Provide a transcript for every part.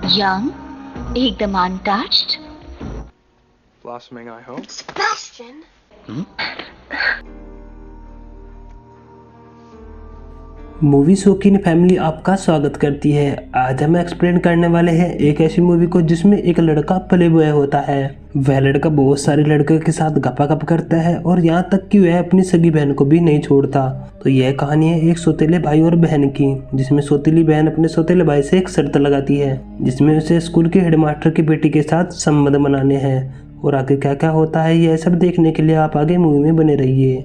Young, एकदम untouched. Blossoming, I hope. Sebastian. Movie शौकीन family आपका स्वागत करती है। आज हम एक्सप्लेन करने वाले हैं एक ऐसी मूवी को जिसमें एक लड़का प्ले बॉय होता है। वह लड़का बहुत सारे लड़कों के साथ गपागप करता है और यहाँ तक कि वह अपनी सगी बहन को भी नहीं छोड़ता। तो यह कहानी है एक सौतेले भाई और बहन की, जिसमें सौतेली बहन अपने सौतेले भाई से एक शर्त लगाती है, जिसमें उसे स्कूल के हेडमास्टर की बेटी के साथ संबंध बनाने हैं। और आगे क्या क्या होता है यह सब देखने के लिए आप आगे मूवी में बने रहिए।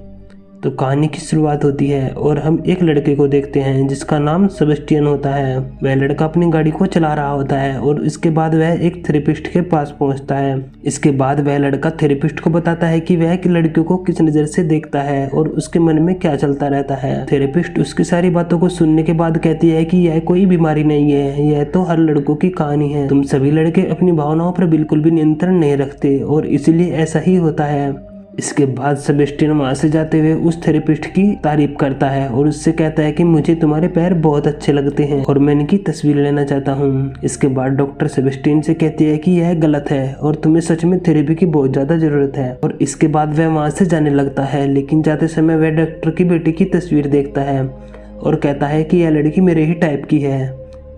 तो कहानी की शुरुआत होती है और हम एक लड़के को देखते हैं जिसका नाम सेबेस्टियन होता है। वह लड़का अपनी गाड़ी को चला रहा होता है और इसके बाद वह एक थेरेपिस्ट के पास पहुंचता है। इसके बाद वह लड़का थेरेपिस्ट को बताता है कि वह लड़कियों को किस नज़र से देखता है और उसके मन में क्या चलता रहता है। थेरेपिस्ट उसकी सारी बातों को सुनने के बाद कहती है कि यह कोई बीमारी नहीं है, यह तो हर लड़कों की कहानी है। तुम सभी लड़के अपनी भावनाओं पर बिल्कुल भी नियंत्रण नहीं रखते और इसीलिए ऐसा ही होता है। इसके बाद सेबेस्टियन वहाँ से जाते हुए उस थेरेपिस्ट की तारीफ करता है और उससे कहता है कि मुझे तुम्हारे पैर बहुत अच्छे लगते हैं और मैं इनकी तस्वीर लेना चाहता हूँ। इसके बाद डॉक्टर सेबेस्टियन से कहती है कि यह गलत है और तुम्हें सच में थेरेपी की बहुत ज़्यादा ज़रूरत है। और इसके बाद वह वहाँ से जाने लगता है, लेकिन जाते समय वह डॉक्टर की बेटी की तस्वीर देखता है और कहता है कि यह लड़की मेरे ही टाइप की है,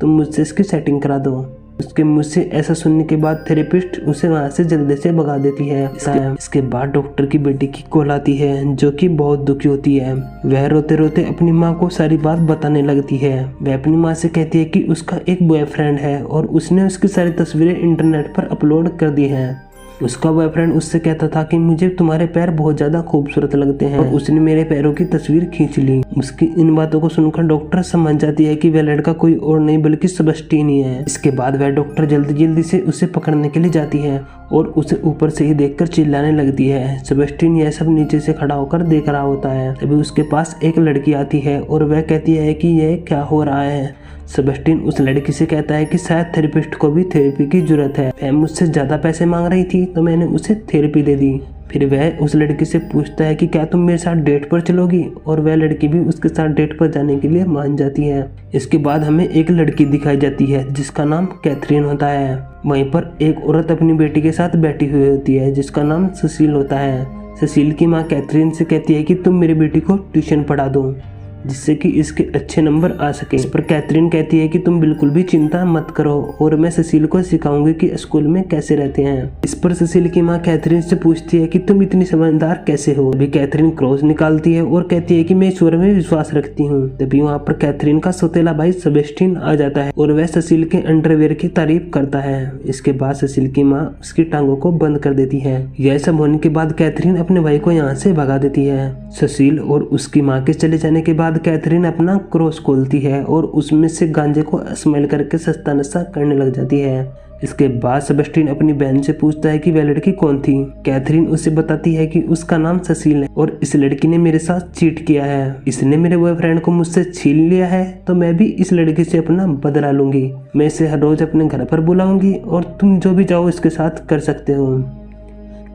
तुम मुझसे इसकी सेटिंग करा दो। उसके मुझ से ऐसा सुनने के बाद थेरेपिस्ट उसे वहाँ से जल्दी से भगा देती है। इसके बाद डॉक्टर की बेटी की कॉल आती है जो कि बहुत दुखी होती है। वह रोते रोते अपनी माँ को सारी बात बताने लगती है। वह अपनी माँ से कहती है कि उसका एक बॉयफ्रेंड है और उसने उसकी सारी तस्वीरें इंटरनेट पर अपलोड कर दी हैं। उसका बॉयफ्रेंड उससे कहता था कि मुझे तुम्हारे पैर बहुत ज्यादा खूबसूरत लगते हैं और उसने मेरे पैरों की तस्वीर खींच ली। उसकी इन बातों को सुनकर डॉक्टर समझ जाती है कि वह लड़का कोई और नहीं बल्कि सेबेस्टियन ही है। इसके बाद वह डॉक्टर जल्दी जल्दी से उसे पकड़ने के लिए जाती है और उसे ऊपर से ही देखकर चिल्लाने लगती है। सेबेस्टियन यह सब नीचे से खड़ा होकर देख रहा होता है। तभी उसके पास एक लड़की आती है और वह कहती है कि यह क्या हो रहा है। सेबेस्टियन उस लड़की से कहता है कि शायद थेरेपिस्ट को भी थेरेपी की जरूरत है। वह मुझसे ज़्यादा पैसे मांग रही थी तो मैंने उसे थेरेपी दे दी। फिर वह उस लड़की से पूछता है कि क्या तुम मेरे साथ डेट पर चलोगी, और वह लड़की भी उसके साथ डेट पर जाने के लिए मान जाती है। इसके बाद हमें एक लड़की दिखाई जाती है जिसका नाम कैथरीन होता है। वहीं पर एक औरत अपनी बेटी के साथ बैठी हुई होती है जिसका नाम सुशील होता है। सुशील की माँ कैथरीन से कहती है कि तुम मेरी बेटी को ट्यूशन पढ़ा दो जिससे कि इसके अच्छे नंबर आ सके। इस पर कैथरीन कहती है कि तुम बिल्कुल भी चिंता मत करो और मैं सुशील को सिखाऊंगी कि स्कूल में कैसे रहते हैं। इस पर सुशील की माँ कैथरीन से पूछती है कि तुम इतनी समझदार कैसे हो। अभी कैथरीन क्रॉस निकालती है और कहती है कि मैं ईश्वर में विश्वास रखती हूँ। तभी वहाँ पर कैथरीन का सौतेला भाई सेबेस्टियन आ जाता है और वह सुशील के अंडरवेयर की तारीफ करता है। इसके बाद सुशील की माँ उसकी टांगों को बंद कर देती है। यह सब होने के बाद कैथरीन अपने भाई को यहाँ से भगा देती है। सुशील और उसकी माँ के चले जाने के बाद कैथरीन अपना क्रॉस खोलती है और उसमें से गांजे को स्मेल करके सस्ता नशा करने लग जाती है। इसके बाद सेबेस्टियन अपनी बहन से पूछता है कि वह लड़की कौन थी। कैथरीन उसे बताती है कि उसका नाम सुशील है और इस लड़की ने मेरे साथ चीट किया है। इसने मेरे बॉयफ्रेंड को मुझसे छीन लिया है तो मैं भी इस लड़की से अपना बदला लूंगी। मैं इसे हर रोज अपने घर पर बुलाऊंगी और तुम जो भी चाहो इसके साथ कर सकते हो।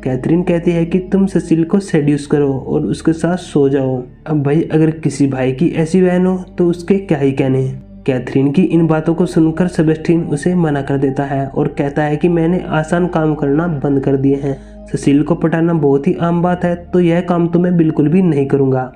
कैथरीन कहती है कि तुम सुशील को सेड्यूस करो और उसके साथ सो जाओ। अब भाई अगर किसी भाई की ऐसी बहन हो तो उसके क्या ही कहने। कैथरीन की इन बातों को सुनकर सेबेस्टियन उसे मना कर देता है और कहता है कि मैंने आसान काम करना बंद कर दिए हैं। सुशील को पटाना बहुत ही आम बात है तो यह काम तो मैं बिल्कुल भी नहीं करूँगा।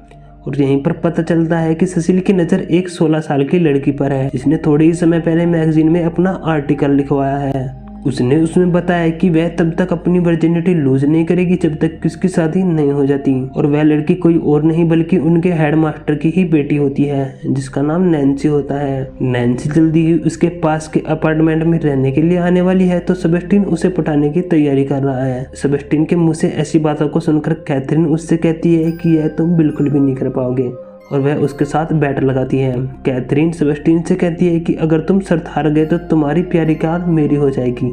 और यहीं पर पता चलता है कि सुशील की नज़र एक 16 साल की लड़की पर है जिसने थोड़े ही समय पहले मैगजीन में अपना आर्टिकल लिखवाया है। उसने उसमें बताया कि वह तब तक अपनी वर्जिनिटी लूज नहीं करेगी जब तक कि उसकी शादी नहीं हो जाती। और वह लड़की कोई और नहीं बल्कि उनके हेडमास्टर की ही बेटी होती है जिसका नाम नैन्सी होता है। नैन्सी जल्दी ही उसके पास के अपार्टमेंट में रहने के लिए आने वाली है तो सेबेस्टियन उसे पटाने की तैयारी कर रहा है। सेबेस्टियन के मुंह से ऐसी बातों को सुनकर कैथरीन उससे कहती है कि यह तुम बिल्कुल भी नहीं कर पाओगे और वह उसके साथ बैट लगाती है। कैथरीन सेबेस्टियन से कहती है कि अगर तुम शर्त हार गए तो तुम्हारी प्यारी कार मेरी हो जाएगी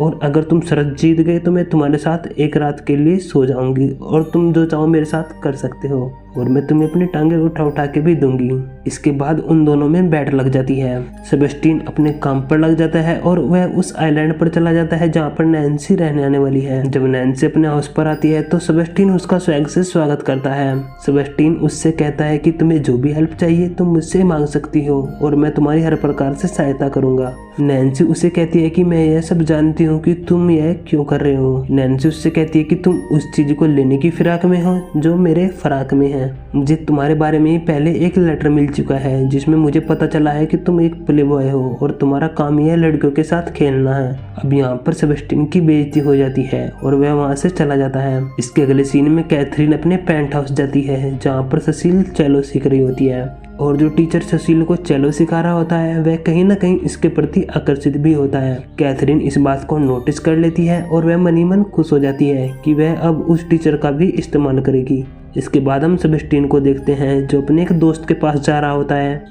और अगर तुम शर्त जीत गए तो मैं तुम्हारे साथ एक रात के लिए सो जाऊंगी और तुम जो चाहो मेरे साथ कर सकते हो। और मैं तुम्हें अपनी टांगे उठा उठा के भी दूंगी। इसके बाद उन दोनों में बैट लग जाती है। सेबेस्टियन अपने काम पर लग जाता है और वह उस आइलैंड पर चला जाता है जहाँ पर नैन्सी रहने आने वाली है। जब नैन्सी अपने हाउस पर आती है तो सेबेस्टियन उसका स्वैग से स्वागत करता है। सेबेस्टियन उससे कहता है कि तुम्हें जो भी हेल्प चाहिए तुम मुझसे मांग सकती हो और मैं तुम्हारी हर प्रकार से सहायता करूंगा। नैन्सी उसे कहती है कि मैं यह सब जानती हूँ कि तुम यह क्यों कर रहे हो। नैन्सी उससे कहती है कि तुम उस चीज को लेने की फिराक में हो जो मेरे फराक में है। मुझे तुम्हारे बारे में पहले एक लेटर मिल चुका है जिसमें मुझे पता चला है कि तुम एक प्ले बॉय हो और तुम्हारा काम यह लड़कियों के साथ खेलना है। अब यहाँ पर सेबेस्टियन की बेइज्जती हो जाती है और वह वहाँ से चला जाता है। इसके अगले सीन में कैथरीन अपने पेंट हाउस जाती है जहाँ पर ससील चेलो सीख रही होती है और जो टीचर ससील को चेलो सिखा रहा होता है वह कहीं ना कहीं इसके प्रति आकर्षित भी होता है। कैथरीन इस बात को नोटिस कर लेती है और वह मनी मन खुश हो जाती है कि वह अब उस टीचर का भी इस्तेमाल करेगी। इसके बाद हम सेबेस्टियन को देखते हैं जो अपने एक दोस्त के पास जा रहा होता है।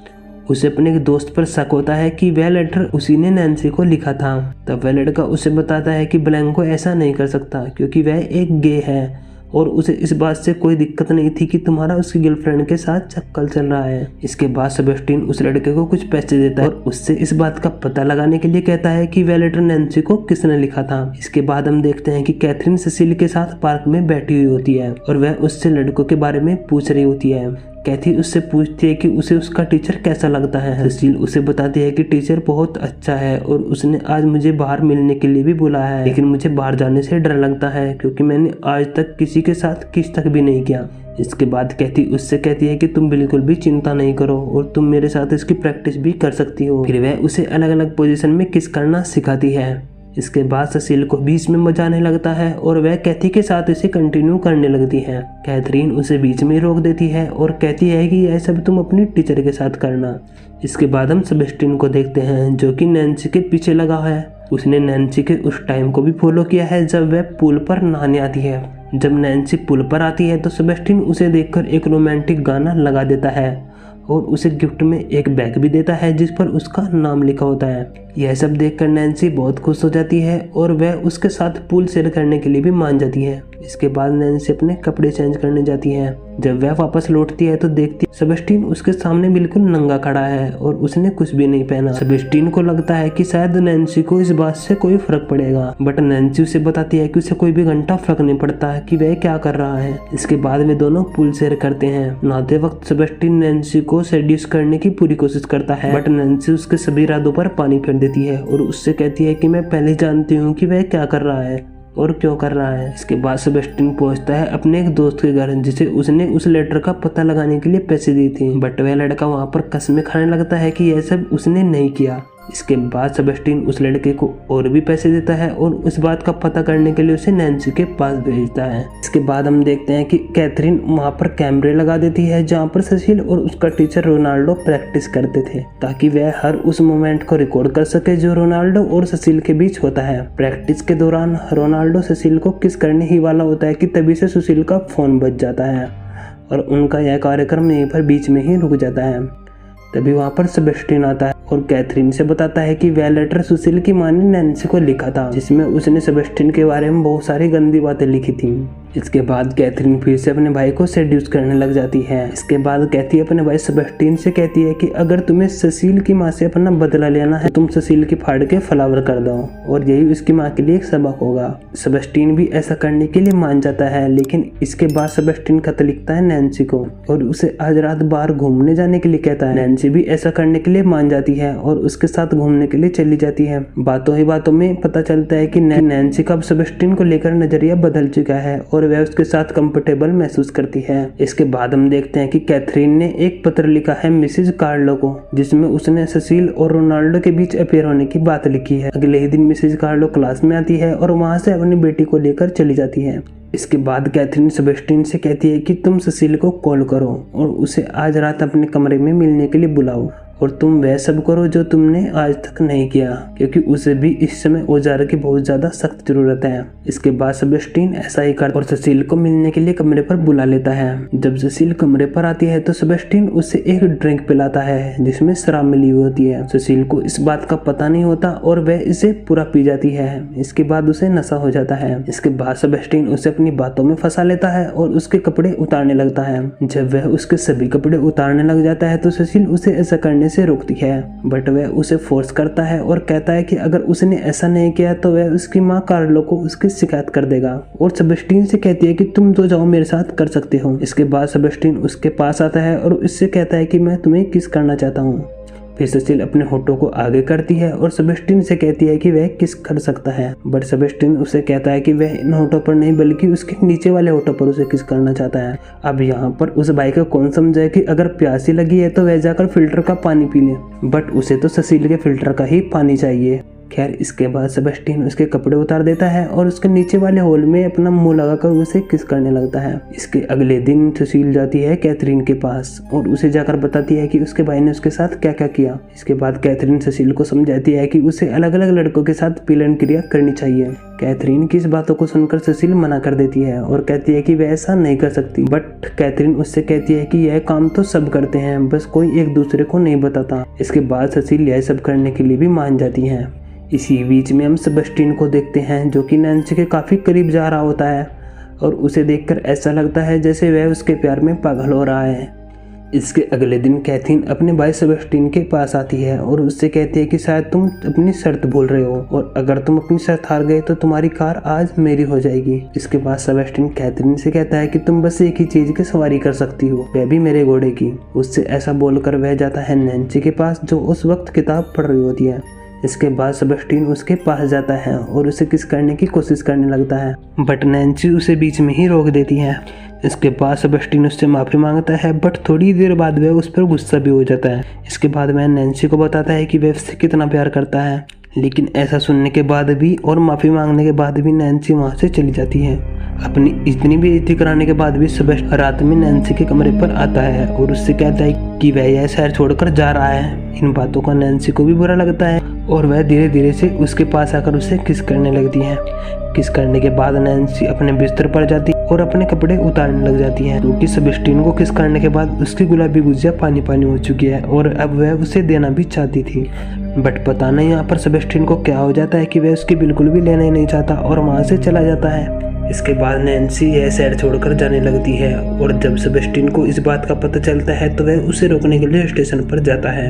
उसे अपने एक दोस्त पर शक होता है कि वह लेटर उसी ने नैन्सी को लिखा था। तब वह लड़का उसे बताता है कि ब्लैंको ऐसा नहीं कर सकता क्योंकि वह एक गे है और उसे इस बात से कोई दिक्कत नहीं थी कि तुम्हारा उसकी गर्लफ्रेंड के साथ चक्कर चल रहा है। इसके बाद सेबेस्टियन उस लड़के को कुछ पैसे देता है और उससे इस बात का पता लगाने के लिए कहता है कि वह लेटर नैन्सी को किसने लिखा था। इसके बाद हम देखते हैं कि कैथरीन ससील के साथ पार्क में बैठी हुई होती है और वह उससे लड़कों के बारे में पूछ रही होती है। कैथी उससे पूछती है कि उसे उसका टीचर कैसा लगता है। ससील उसे बताती है कि टीचर बहुत अच्छा है और उसने आज मुझे बाहर मिलने के लिए भी बुलाया है, लेकिन मुझे बाहर जाने से डर लगता है क्योंकि मैंने आज तक किसी के साथ किस तक भी नहीं किया। इसके बाद कैथी उससे कहती है कि तुम बिल्कुल भी चिंता नहीं करो और तुम मेरे साथ इसकी प्रैक्टिस भी कर सकती हो। फिर वह उसे अलग अलग पोजीशन में किस करना सिखाती है। इसके बाद ससील को बीच में मजा आने लगता है और वह कैथी के साथ इसे कंटिन्यू करने लगती है। कैथरीन उसे बीच में रोक देती है और कहती है कि यह सब तुम अपनी टीचर के साथ करना। इसके बाद हम सेबेस्टियन को देखते हैं जो कि नैन्सी के पीछे लगा है। उसने नैन्सी के उस टाइम को भी फॉलो किया है जब वह पुल पर नहाने आती है। जब नैन्सी पुल पर आती है तो सेबेस्टियन उसे देखकर एक रोमांटिक गाना लगा देता है और उसे गिफ्ट में एक बैग भी देता है जिस पर उसका नाम लिखा होता है। यह सब देखकर नैन्सी बहुत खुश हो जाती है और वह उसके साथ पूल शेयर करने के लिए भी मान जाती है। इसके बाद नैन्सी अपने कपड़े चेंज करने जाती है। जब वह वापस लौटती है तो देखती है सेबेस्टियन उसके सामने बिल्कुल नंगा खड़ा है और उसने कुछ भी नहीं पहना। सेबेस्टियन को लगता है कि शायद नैन्सी को इस बात से कोई फर्क पड़ेगा, बट नैन्सी उसे बताती है कि उसे कोई भी घंटा फर्क नहीं पड़ता कि वह क्या कर रहा है। इसके बाद वे दोनों पूल शेयर करते हैं। नहाते वक्त सेबेस्टियन नैन्सी को सेड्यूस करने की पूरी कोशिश करता है, बट नैन्सी उसके सभी इरादों पर पानी फेर देती है और उससे कहती है कि मैं पहले जानती हूँ कि वह क्या कर रहा है और क्यों कर रहा है। इसके बाद सेबेस्टियन पहुंचता है अपने एक दोस्त के घर जिसे उसने उस लेटर का पता लगाने के लिए पैसे दिए थे, बट वह लड़का वहां पर कसमें खाने लगता है कि यह सब उसने नहीं किया। इसके बाद सेबेस्टियन उस लड़के को और भी पैसे देता है और उस बात का पता करने के लिए उसे नैन्सी के पास भेजता है। इसके बाद हम देखते हैं कि कैथरीन वहां पर कैमरे लगा देती है जहां पर ससील और उसका टीचर रोनाल्डो प्रैक्टिस करते थे ताकि वह हर उस मोमेंट को रिकॉर्ड कर सके जो रोनाल्डो और ससील के बीच होता है। प्रैक्टिस के दौरान रोनाल्डो ससील को किस करने ही वाला होता है कि तभी से सुशील का फोन बज जाता है और उनका यह कार्यक्रम यहीं पर बीच में ही रुक जाता है। तभी वहाँ पर सेबेस्टियन आता है और कैथरीन से बताता है कि वह लेटर सुशील की माँ ने नैन्सी को लिखा था जिसमें उसने सेबेस्टियन के बारे में बहुत सारी गंदी बातें लिखी थी। इसके बाद कैथरीन फिर से अपने भाई को सेड्यूस करने लग जाती है। इसके बाद कैथी अपने भाई सेबेस्टियन से कहती है कि अगर तुम्हें ससील की माँ से अपना बदला लेना है तुम ससील की फाड़ के फ्लावर कर दो और यही उसकी माँ के लिए एक सबक होगा। सेबेस्टियन भी ऐसा करने के लिए मान जाता है, लेकिन इसके बाद सेबेस्टियन खत लिखता है नैन्सी को और उसे आज रात बाहर घूमने जाने के लिए कहता है। नैन्सी भी ऐसा करने के लिए मान जाती है और उसके साथ घूमने के लिए चली जाती है। बातों ही बातों में पता चलता है कि नैन्सी का अब सेबेस्टियन को लेकर नजरिया बदल चुका है और वह उसके साथ कंफर्टेबल महसूस करती है। इसके बाद हम देखते हैं कि कैथरीन ने एक पत्र लिखा है मिसेज कार्लो को जिसमें उसने ससील और रोनाल्डो के बीच अफेयर होने की बात लिखी है। अगले ही दिन मिसेज कार्लो क्लास में आती है और वहां से अपनी बेटी को लेकर चली जाती है। इसके बाद कैथरीन सेबेस्टियन से कहती है कि तुम ससील को कॉल करो और उसे आज रात अपने कमरे में मिलने के लिए बुलाओ और तुम वह सब करो जो तुमने आज तक नहीं किया, क्योंकि उसे भी इस समय औजार की बहुत ज्यादा सख्त जरूरत है। इसके बाद सेबेस्टियन ऐसा ही करता और सेसिल को मिलने के लिए कमरे पर बुला लेता है। जब सेसिल कमरे पर आती है तो सेबेस्टियन उसे एक ड्रिंक पिलाता है जिसमें शराब मिली हुई होती है। सेसिल को इस बात का पता नहीं होता और वह इसे पूरा पी जाती है। इसके बाद उसे नशा हो जाता है। इसके बाद सेबेस्टियन उसे अपनी बातों में फंसा लेता है और उसके कपड़े उतारने लगता है। जब वह उसके सभी कपड़े उतारने लग जाता है तो सेसिल उसे ऐसा करने से रोकती है, बट वह उसे फोर्स करता है और कहता है कि अगर उसने ऐसा नहीं किया तो वह उसकी माँ कार्लो को उसकी शिकायत कर देगा। और सेबेस्टियन से कहती है कि तुम तो जाओ, मेरे साथ कर सकते हो। इसके बाद सेबेस्टियन उसके पास आता है और उससे कहता है कि मैं तुम्हें किस करना चाहता हूँ। फिर सेसिल अपने होठों को आगे करती है और सेबेस्टियन से कहती है कि वह किस कर सकता है, बट सेबेस्टियन उसे कहता है कि वह इन होठों पर नहीं बल्कि उसके नीचे वाले होठों पर उसे किस करना चाहता है। अब यहाँ पर उस भाई को कौन समझाए कि अगर प्यासी लगी है तो वह जाकर फिल्टर का पानी पी ले, बट उसे तो सेसिल के फिल्टर का ही पानी चाहिए। खैर, इसके बाद सेबेस्टियन उसके कपड़े उतार देता है और उसके नीचे वाले होल में अपना मुंह लगाकर उसे किस करने लगता है। इसके अगले दिन सेसिल जाती है कैथरीन के पास और उसे जाकर बताती है कि उसके भाई ने उसके साथ क्या क्या किया। इसके बाद कैथरीन सेसिल को समझाती है कि उसे अलग अलग लड़कों के साथ पीलन क्रिया करनी चाहिए। कैथरीन की इस बातों को सुनकर सेसिल मना कर देती है और कहती है कि वह ऐसा नहीं कर सकती, बट कैथरीन उससे कहती है कि यह काम तो सब करते हैं, बस कोई एक दूसरे को नहीं बताता। इसके बाद सेसिल यह सब करने के लिए भी मान जाती है। इसी बीच में हम सेबेस्टियन को देखते हैं जो कि नैन्सी के काफ़ी करीब जा रहा होता है और उसे देखकर ऐसा लगता है जैसे वह उसके प्यार में पागल हो रहा है। इसके अगले दिन कैथरीन अपने भाई सेबेस्टियन के पास आती है और उससे कहती है कि शायद तुम अपनी शर्त भूल रहे हो और अगर तुम अपनी शर्त हार गए तो तुम्हारी कार आज मेरी हो जाएगी। इसके बाद सेबेस्टियन कैथरीन से कहता है कि तुम बस एक ही चीज की सवारी कर सकती हो, वह भी मेरे घोड़े की। उससे ऐसा बोलकर वह जाता है नैन्सी के पास जो उस वक्त किताब पढ़ रही होती है। इसके बाद सेबेस्टियन उसके पास जाता है और उसे किस करने की कोशिश करने लगता है, बट नैन्सी उसे बीच में ही रोक देती है। इसके बाद सेबेस्टियन उससे माफ़ी मांगता है, बट थोड़ी देर बाद वह उस पर गुस्सा भी हो जाता है। इसके बाद वह नैन्सी को बताता है कि वह उससे कितना प्यार करता है, लेकिन ऐसा सुनने के बाद भी और माफ़ी मांगने के बाद भी नैन्सी वहाँ से चली जाती है। अपनी इतनी बेइज्जती कराने के बाद भी सेबेस्टियन रात में नैन्सी के कमरे पर आता है और उससे कहता है कि वह यह शहर छोड़कर जा रहा है। इन बातों का नैन्सी को भी बुरा लगता है और वह धीरे धीरे से उसके पास आकर उसे किस करने लगती है। किस करने के बाद नैन्सी अपने बिस्तर पर जाती और अपने कपड़े उतारने लग जाती है, क्योंकि सेबेस्टियन को किस करने के बाद उसकी गुलाबी गुजिया पानी पानी हो चुकी है और अब वह उसे देना भी चाहती थी। बट पता नहीं यहाँ पर सेबेस्टियन को क्या हो जाता है कि वह उसकी बिल्कुल भी लेना ही नहीं चाहता और वहाँ से चला जाता है। इसके बाद नैन्सी यह शहर छोड़कर जाने लगती है और जब सेबेस्टियन को इस बात का पता चलता है तो वह उसे रोकने के लिए स्टेशन पर जाता है।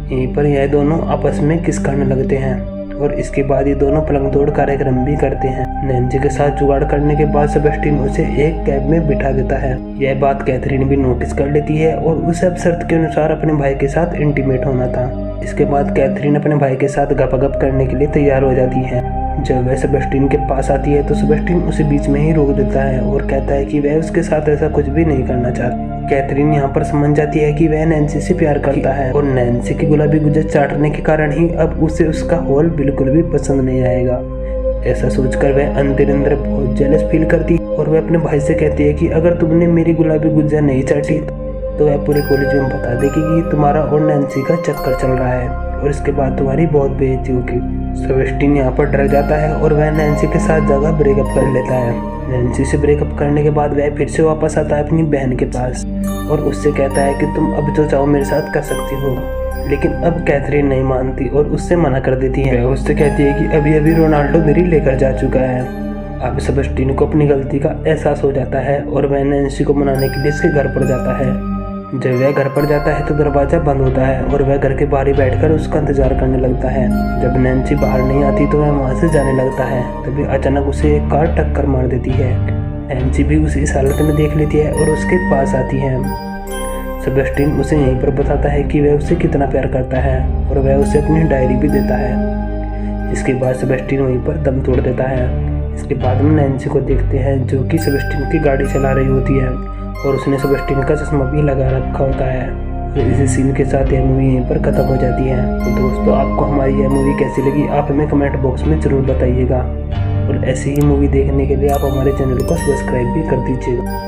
यहीं पर यह दोनों आपस में किस करने लगते हैं और इसके बाद ये दोनों पलंग तोड़ कार्यक्रम भी करते हैं। नैन्सी के साथ जुगाड़ करने के बाद सेबेस्टियन उसे एक कैब में बिठा देता है। यह बात कैथरीन भी नोटिस कर लेती है और उसे अब शर्त के अनुसार अपने भाई के साथ इंटीमेट होना था। इसके बाद कैथरीन अपने भाई के साथ गपागप करने के लिए तैयार हो जाती है। जब वह सेबेस्टियन के पास आती है तो सेबेस्टियन उसे बीच में ही रोक देता है और कहता है कि वह उसके साथ ऐसा कुछ भी नहीं करना चाहता। कैथरीन यहाँ पर समझ जाती है कि वह नैन्सी से प्यार करता है और नैन्सी की गुलाबी गुजर चाटने के कारण ही अब उसे उसका हॉल बिल्कुल भी पसंद नहीं आएगा। ऐसा सोचकर वह अंदर अंदर बहुत जेलस फील करती और वह अपने भाई से कहती है कि अगर तुमने मेरी गुलाबी गुजिया नहीं चाटी तो वह पूरे कॉलेज में बता देगी कि तुम्हारा और नैन्सी का चक्कर चल रहा है और इसके बाद तुम्हारी बहुत बेइज्जती होगी। सेबेस्टियन यहाँ पर डर जाता है और वह नैन्सी के साथ जगह ब्रेकअप कर लेता है। नैन्सी से ब्रेकअप करने के बाद वह फिर से वापस आता है अपनी बहन के पास और उससे कहता है कि तुम अब जो चाहो मेरे साथ कर सकती हो, लेकिन अब कैथरीन नहीं मानती और उससे मना कर देती है। वह उससे कहती है कि अभी अभी रोनाल्डो मेरी लेकर जा चुका है। अब सेबेस्टियन को अपनी गलती का एहसास हो जाता है और वह नैन्सी को मनाने के लिए इसके घर पर जाता है। जब वह घर पर जाता है तो दरवाज़ा बंद होता है और वह घर के बाहर ही बैठकर उसका इंतजार करने लगता है। जब नैन्सी बाहर नहीं आती तो वह वहाँ से जाने लगता है। तभी अचानक उसे एक कार टक्कर मार देती है। नैन्सी भी उसे इस हालत में देख लेती है और उसके पास आती है। सेबेस्टियन उसे यहीं पर बताता है कि वह उसे कितना प्यार करता है और वह उसे अपनी डायरी भी देता है। इसके बाद सेबेस्टियन वहीं पर दम तोड़ देता है। इसके बाद हम नैन्सी को देखते हैं जो कि सेबेस्टियन की गाड़ी चला रही होती है और उसने सेबेस्टियन का चश्मा भी लगा रखा होता है। और इसी सीन के साथ यह मूवी यहीं पर खत्म हो जाती है। तो दोस्तों, आपको हमारी यह मूवी कैसी लगी आप हमें कमेंट बॉक्स में ज़रूर बताइएगा और ऐसी ही मूवी देखने के लिए आप हमारे चैनल को सब्सक्राइब भी कर दीजिएगा।